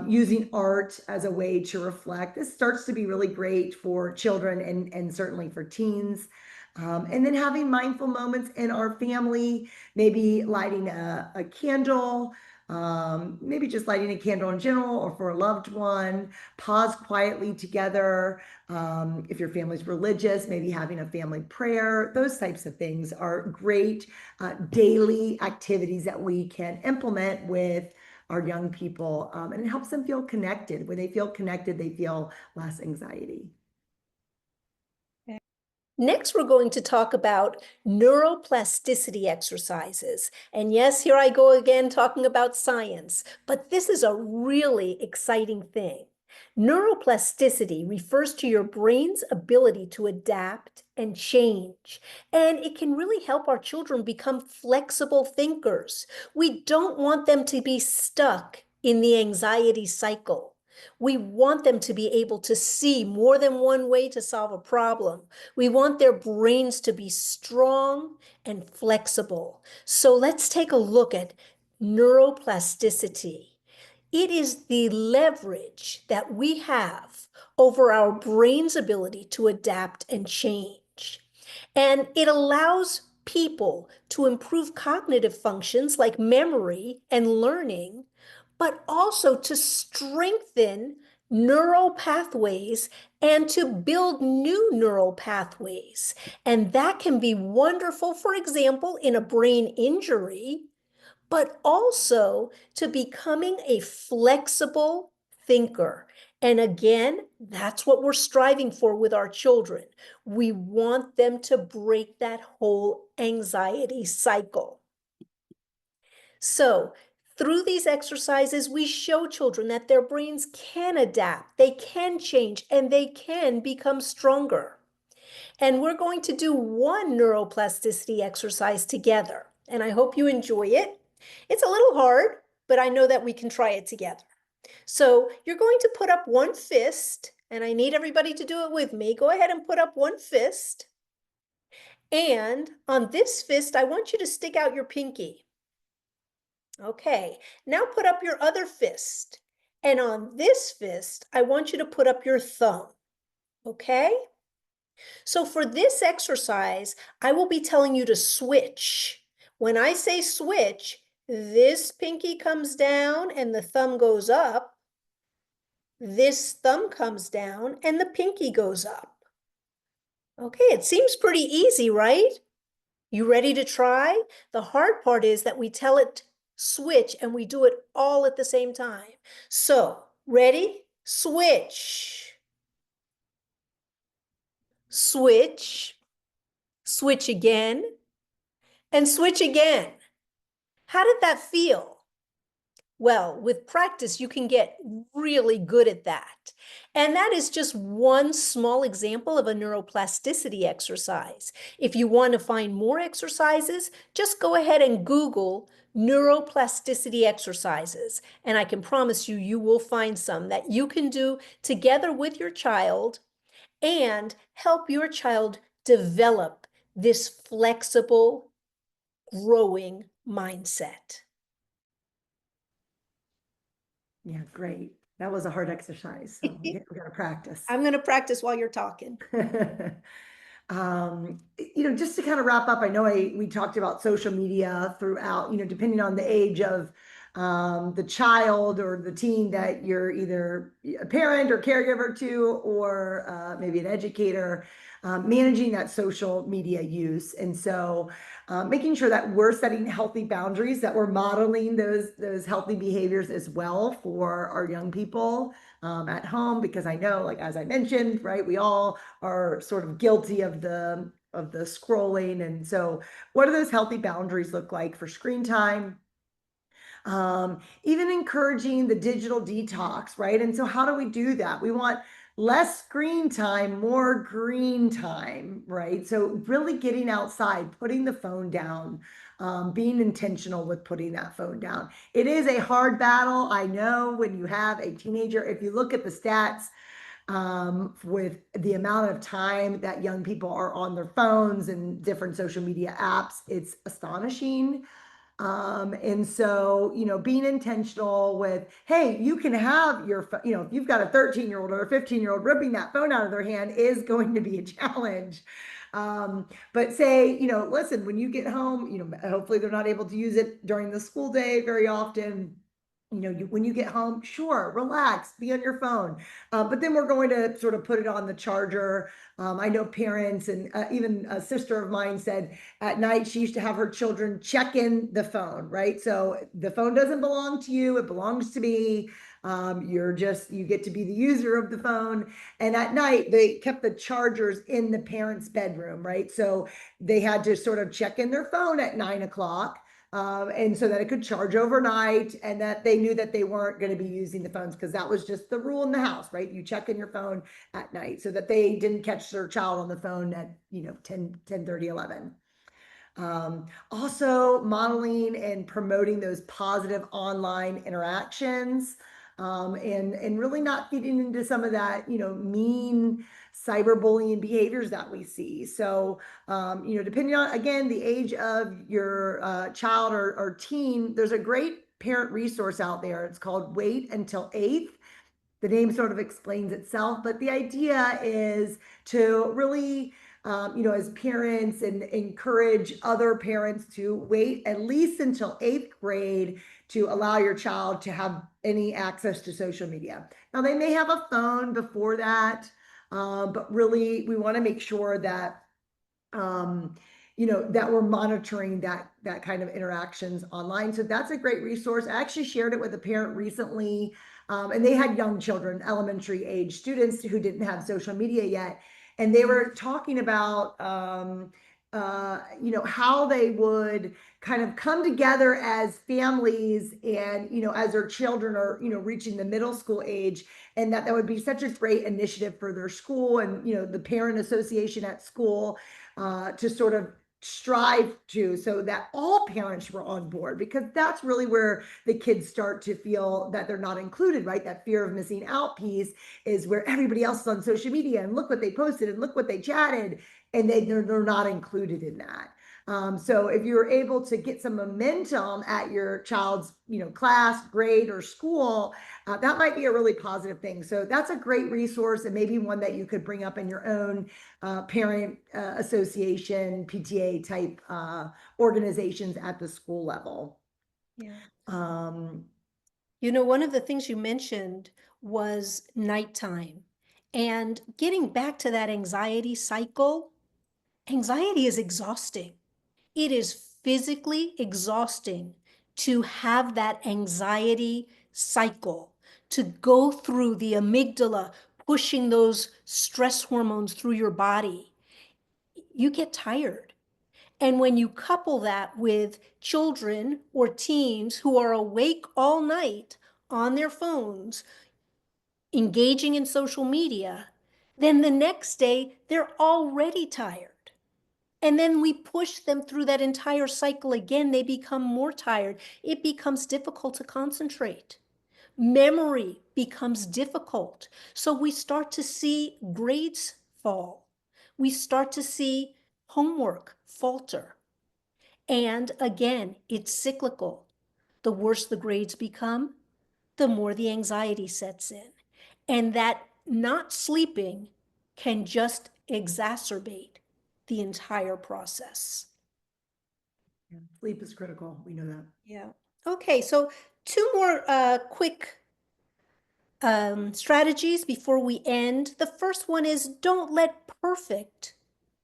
using art as a way to reflect. This starts to be really great for children and certainly for teens. And then having mindful moments in our family, maybe lighting a candle, maybe just lighting a candle in general or for a loved one, pause quietly together. If your family's religious, maybe having a family prayer. Those types of things are great daily activities that we can implement with our young people, and it helps them feel connected. When they feel connected, they feel less anxiety. Next, we're going to talk about neuroplasticity exercises. And yes, here I go again talking about science, but this is a really exciting thing. Neuroplasticity refers to your brain's ability to adapt and change, and it can really help our children become flexible thinkers. We don't want them to be stuck in the anxiety cycle. We want them to be able to see more than one way to solve a problem. We want their brains to be strong and flexible. So let's take a look at neuroplasticity. It is the leverage that we have over our brain's ability to adapt and change. And it allows people to improve cognitive functions like memory and learning, but also to strengthen neural pathways and to build new neural pathways. And that can be wonderful, for example, in a brain injury, but also to becoming a flexible thinker. And again, that's what we're striving for with our children. We want them to break that whole anxiety cycle. So, through these exercises, we show children that their brains can adapt, they can change, and they can become stronger. And we're going to do one neuroplasticity exercise together, and I hope you enjoy it. It's a little hard, but I know that we can try it together. So you're going to put up one fist, and I need everybody to do it with me. Go ahead and put up one fist. And on this fist, I want you to stick out your pinky. Okay, now put up your other fist. And on this fist, I want you to put up your thumb. Okay? So for this exercise, I will be telling you to switch. When I say switch, this pinky comes down and the thumb goes up. This thumb comes down and the pinky goes up. Okay, it seems pretty easy, right? You ready to try? The hard part is that we tell it switch and we do it all at the same time. So, ready? Switch. Switch. Switch again. And switch again. How did that feel? Well, with practice, you can get really good at that. And that is just one small example of a neuroplasticity exercise. If you want to find more exercises, just go ahead and Google neuroplasticity exercises. And I can promise you, you will find some that you can do together with your child and help your child develop this flexible, growing mindset. Yeah, great. That was a hard exercise, so we got to practice. I'm going to practice while you're talking. Just to kind of wrap up, I know we talked about social media throughout, depending on the age of the child or the teen that you're either a parent or caregiver to, or maybe an educator, managing that social media use. And so making sure that we're setting healthy boundaries, that we're modeling those healthy behaviors as well for our young people at home, because I know, like, as I mentioned, right, we all are sort of guilty of the scrolling. And so what do those healthy boundaries look like for screen time? Even encouraging the digital detox, right? And so how do we do that? We want less screen time, more green time, right? So really getting outside, putting the phone down, being intentional with putting that phone down. It is a hard battle. I know, when you have a teenager, if you look at the stats, with the amount of time that young people are on their phones and different social media apps, it's astonishing. And so, being intentional with, hey, you can have your, if you've got a 13-year-old or a 15-year-old, ripping that phone out of their hand is going to be a challenge. But say, listen, when you get home, hopefully they're not able to use it during the school day very often. When you get home, sure, relax, be on your phone. But then we're going to sort of put it on the charger. I know parents, and even a sister of mine said at night she used to have her children check in the phone, right? So the phone doesn't belong to you, it belongs to me. You get to be the user of the phone. And at night, they kept the chargers in the parents' bedroom, right? So they had to sort of check in their phone at 9 o'clock. And so that it could charge overnight, and that they knew that they weren't going to be using the phones, because that was just the rule in the house, right? You check in your phone at night, so that they didn't catch their child on the phone at 10:30, 11. Also modeling and promoting those positive online interactions, and really not getting into some of that, mean cyberbullying behaviors that we see. So, depending on, again, the age of your child or teen, there's a great parent resource out there. It's called Wait Until Eighth. The name sort of explains itself, but the idea is to really, as parents, and encourage other parents to wait at least until eighth grade to allow your child to have any access to social media. Now, they may have a phone before that, but really we want to make sure that that we're monitoring that kind of interactions online. So that's a great resource. I actually shared it with a parent recently, and they had young children, elementary age students who didn't have social media yet. And they were talking about, how they would kind of come together as families, and, as their children are, reaching the middle school age, and that would be such a great initiative for their school and, the parent association at school, to sort of strive to, so that all parents were on board, because that's really where the kids start to feel that they're not included, right? That fear of missing out piece is where everybody else is on social media, and look what they posted and look what they chatted, and they're not included in that. So if you're able to get some momentum at your child's, class, grade, or school, that might be a really positive thing. So that's a great resource, and maybe one that you could bring up in your own parent association, PTA type organizations at the school level. Yeah. Um, One of the things you mentioned was nighttime. And getting back to that anxiety cycle, anxiety is exhausting. It is physically exhausting to have that anxiety cycle, to go through the amygdala, pushing those stress hormones through your body. You get tired. And when you couple that with children or teens who are awake all night on their phones, engaging in social media, then the next day they're already tired. And then we push them through that entire cycle again. They become more tired. It becomes difficult to concentrate. Memory becomes difficult. So we start to see grades fall. We start to see homework falter. And again, it's cyclical. The worse the grades become, the more the anxiety sets in. And that not sleeping can just exacerbate the entire process. Yeah, sleep is critical. We know that. Yeah. Okay, so two more quick strategies before we end. The first one is don't let perfect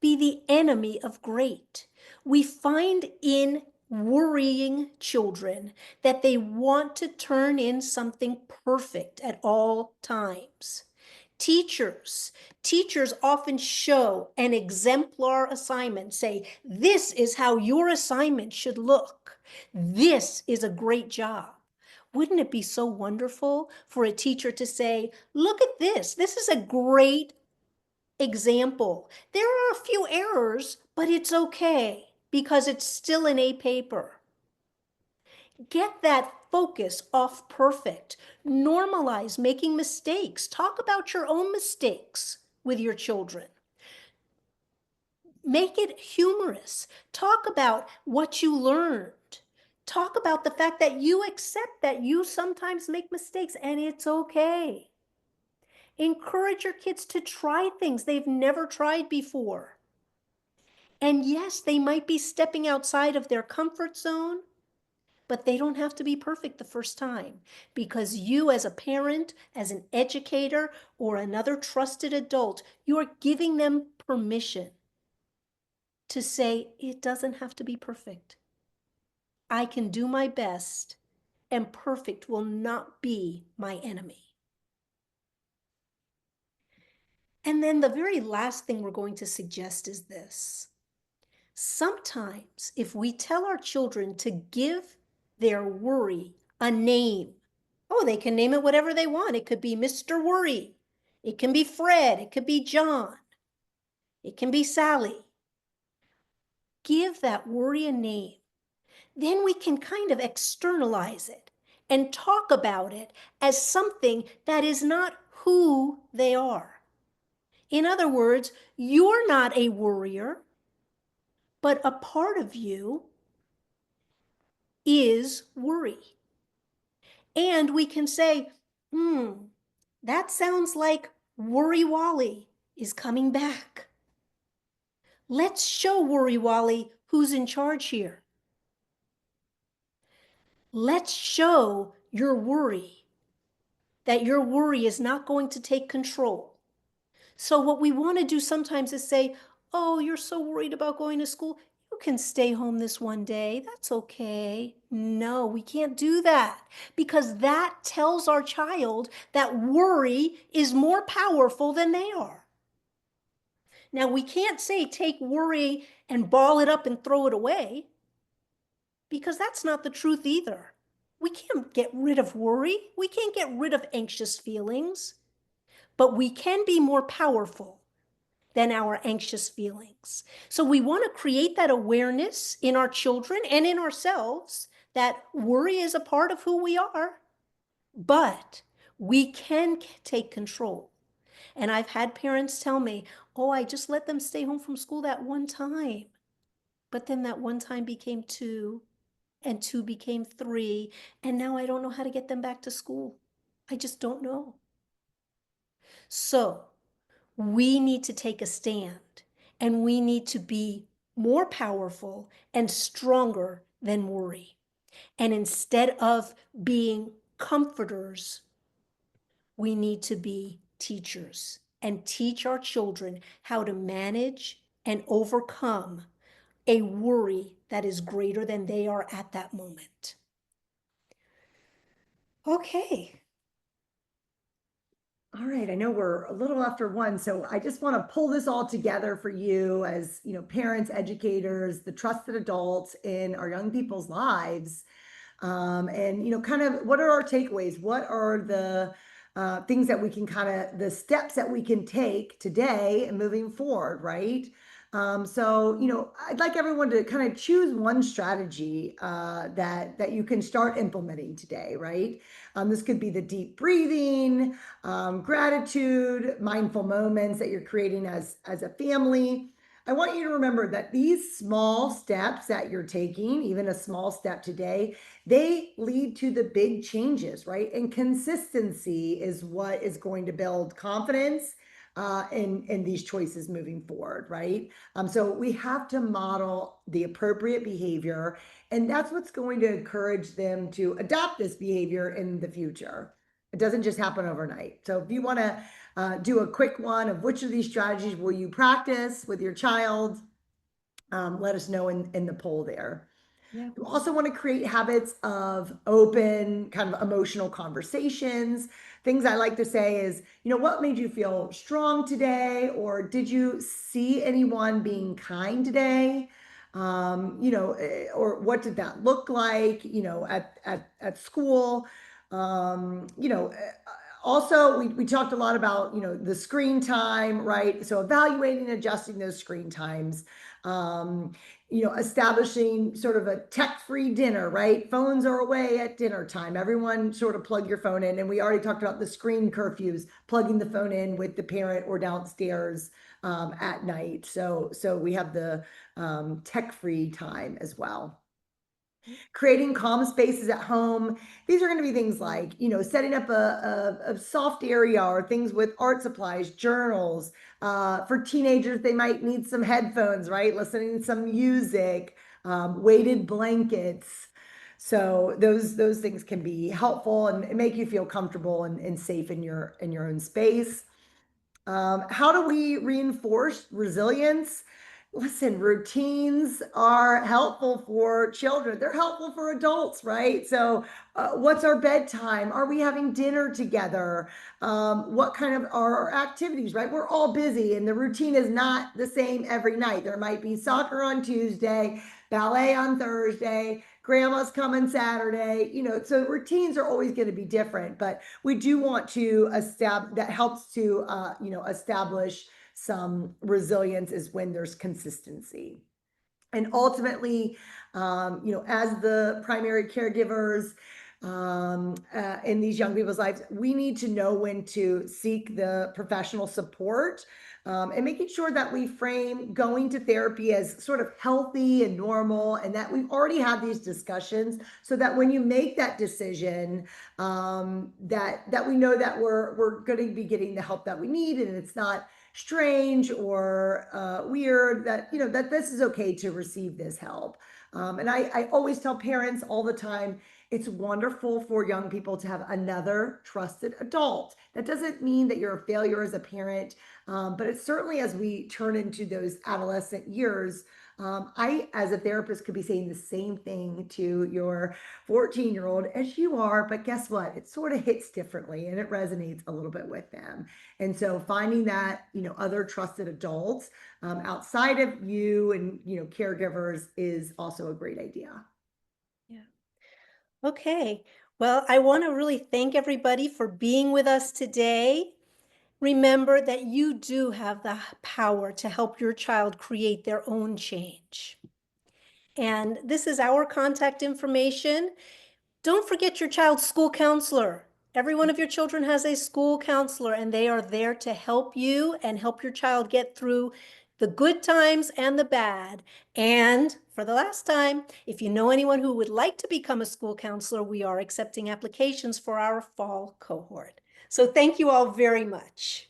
be the enemy of great. We find in worrying children that they want to turn in something perfect at all times. Teachers, teachers often show an exemplar assignment, say, this is how your assignment should look. This is a great job. Wouldn't it be so wonderful for a teacher to say, look at this. This is a great example. There are a few errors, but it's okay because it's still an A paper. Get that focus off perfect. Normalize making mistakes. Talk about your own mistakes with your children. Make it humorous. Talk about what you learned. Talk about the fact that you accept that you sometimes make mistakes and it's okay. Encourage your kids to try things they've never tried before. And yes, they might be stepping outside of their comfort zone, but they don't have to be perfect the first time because you, as a parent, as an educator, or another trusted adult, you're giving them permission to say, it doesn't have to be perfect. I can do my best, and perfect will not be my enemy. And then the very last thing we're going to suggest is this. Sometimes, if we tell our children to give their worry a name, oh, they can name it whatever they want. It could be Mr. Worry. It can be Fred. It could be John. It can be Sally. Give that worry a name. Then we can kind of externalize it and talk about it as something that is not who they are. In other words, you're not a worrier, but a part of you is worry. And we can say, that sounds like Worry Wally is coming back. Let's show Worry Wally who's in charge here. Let's show your worry that your worry is not going to take control. So what we want to do sometimes is say, oh, you're so worried about going to school. You can stay home this one day. That's okay. No, we can't do that because that tells our child that worry is more powerful than they are. Now, we can't say take worry and ball it up and throw it away because that's not the truth either. We can't get rid of worry. We can't get rid of anxious feelings, but we can be more powerful than our anxious feelings. So we want to create that awareness in our children and in ourselves that worry is a part of who we are, but we can take control. And I've had parents tell me, oh, I just let them stay home from school that one time. But then that one time became two, and two became three, and now I don't know how to get them back to school. I just don't know. So we need to take a stand and we need to be more powerful and stronger than worry. And instead of being comforters, we need to be teachers and teach our children how to manage and overcome a worry that is greater than they are at that moment. Okay. All right, I know we're a little after one, so I just want to pull this all together for you as, parents, educators, the trusted adults in our young people's lives. And, kind of what are our takeaways? What are the things that we can the steps that we can take today and moving forward, right? So, I'd like everyone to kind of choose one strategy that you can start implementing today, right? This could be the deep breathing, gratitude, mindful moments that you're creating as a family. I want you to remember that these small steps that you're taking, even a small step today, they lead to the big changes, right? And consistency is what is going to build confidence in these choices moving forward, right? So we have to model the appropriate behavior, and that's what's going to encourage them to adopt this behavior in the future. It doesn't just happen overnight. So if you want to do a quick one of which of these strategies will you practice with your child, let us know in the poll there. Yeah. You also want to create habits of open, kind of emotional conversations. Things I like to say is, what made you feel strong today? Or did you see anyone being kind today? Or what did that look like, at school? Also, we talked a lot about, the screen time, right? So evaluating and adjusting those screen times. Establishing sort of a tech-free dinner, right? Phones are away at dinner time. Everyone sort of plug your phone in. And we already talked about the screen curfews, plugging the phone in with the parent or downstairs at night. So we have the tech-free time as well. Creating calm spaces at home. These are going to be things like, setting up a soft area or things with art supplies, journals. For teenagers, they might need some headphones, right? Listening to some music, weighted blankets. So those things can be helpful and make you feel comfortable and safe in your own space. How do we reinforce resilience? Listen, routines are helpful for children. They're helpful for adults, right? So, what's our bedtime? Are we having dinner together? What kind of are our activities, right? We're all busy and the routine is not the same every night. There might be soccer on Tuesday, ballet on Thursday, grandma's coming Saturday, so routines are always going to be different, but we do want to establish that helps to, establish some resilience is when there's consistency. And ultimately, as the primary caregivers in these young people's lives, we need to know when to seek the professional support, and making sure that we frame going to therapy as sort of healthy and normal, and that we've already had these discussions so that when you make that decision, that we know that we're going to be getting the help that we need, and it's not strange or weird, that that this is okay to receive this help. And I always tell parents all the time, it's wonderful for young people to have another trusted adult. That doesn't mean that you're a failure as a parent, but it's certainly as we turn into those adolescent years, I, as a therapist, could be saying the same thing to your 14-year-old as you are, but guess what? It sort of hits differently and it resonates a little bit with them. And so finding that, other trusted adults outside of you and, caregivers is also a great idea. Yeah. Okay. Well, I want to really thank everybody for being with us today. Remember that you do have the power to help your child create their own change. And this is our contact information. Don't forget your child's school counselor. Every one of your children has a school counselor, and they are there to help you and help your child get through the good times and the bad. And for the last time, if you know anyone who would like to become a school counselor, we are accepting applications for our fall cohort. So thank you all very much.